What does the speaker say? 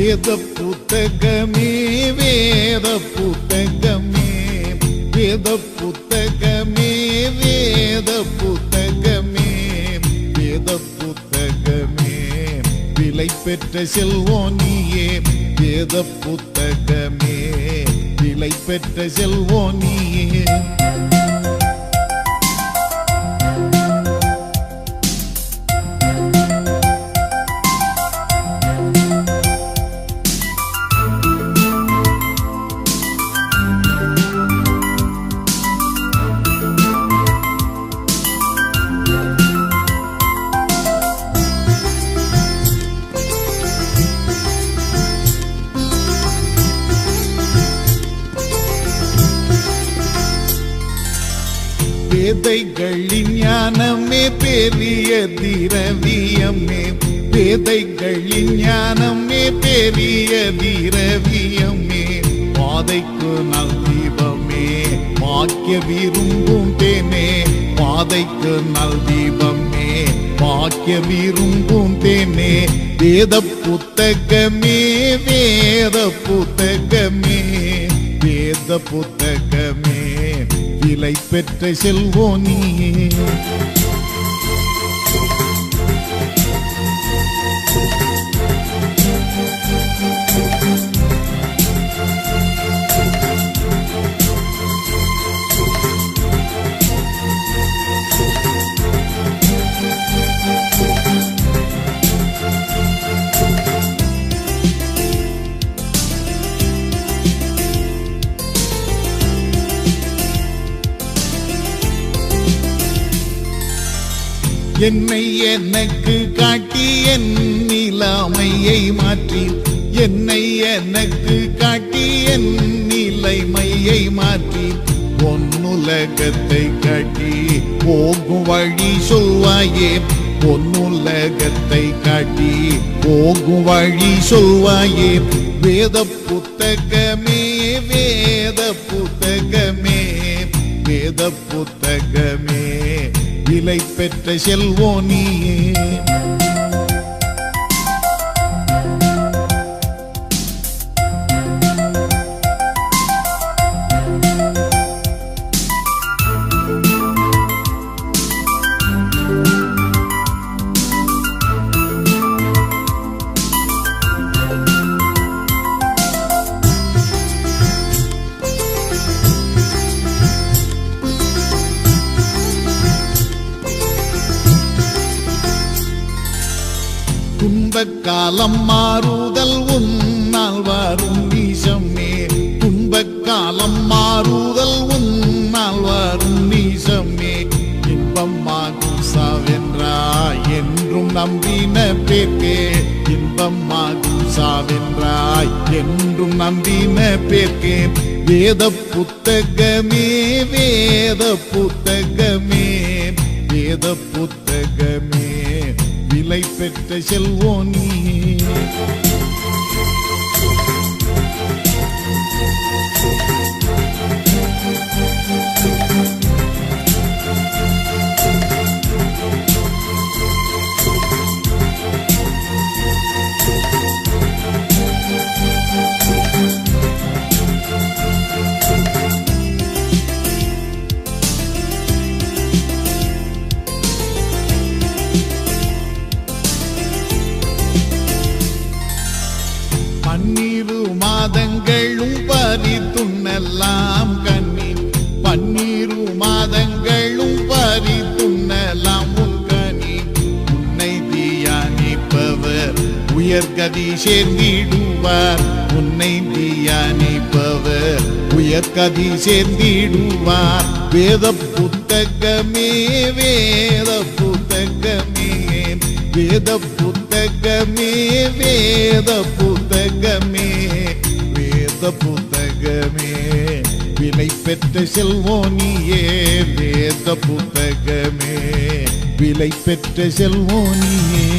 வேத புத்தகமே வேத புத்தகமே வேத புத்தகமே வேத புத்தகமே வேத புத்தகமே விலை பெற்ற செல்வோனியே வேத புத்தகமே விலை பெற்ற செல்வோனியே வேதைகளின் ஞானமே பெரிய திரவியமே வேதைகளின் ஞானமே பெரிய திரவியமே பாதைக்கு நல் தீபமே வாக்கிய விரும்பும் தேனே பாதைக்கு நல் தீபமே வாக்கிய விரும்பும் தேனே வேத புத்தகமே வேத புத்தகமே வேத புத்தகமே விலை பெற்ற செல்வோனியே என்னை எனக்கு காட்டி என் நிலைமையை மாற்றி என்னை எனக்கு காட்டி என் நிலைமையை மாற்றி பொன்னுலகத்தை காட்டி போகும் வழி சொல்வாயே பொன்னுலகத்தை காட்டி போகும் வழி சொல்வாயே வேத புத்தகமே வேத புத்தகமே வேத புத்தகமே விலை பெற்ற செல்வோனியே துன்பக்காலம் மாறுதல் உன்னால் வரும் நீசமே துன்பக்காலம் மாறுதல் உன்னால் வரும் நீசமே இன்பமாகும் சாவென்றாய் என்றும் நம்பின பேர்க்கே இன்பமாகும் சாவென்றாய் என்றும் நம்பின பேர்க்கே வேத புத்தகமே வேத புத்தகமே வேத புத்தகமே விலை பெற்ற செல்வோனியே பன்னிரு மாதங்களும் பறித்துண்ணலாம் கண்ணி பன்னிரு மாதங்களும் பறித்துண்ணலாம் உன் கனி உன்னை தியானிப்பவர் உயர்கதி சேர்ந்திடுவார் உன்னை தியானிப்பவர் உயர்கதி சேர்ந்திடுவார் வேத புத்தகமே வேத புத்தகமே வேத புத்தகமே வேத புத்தகமே வேத புத்தகமே விலை பெற்ற செல்வோனியே வேத புத்தகமே விலை பெற்ற செல்வோனியே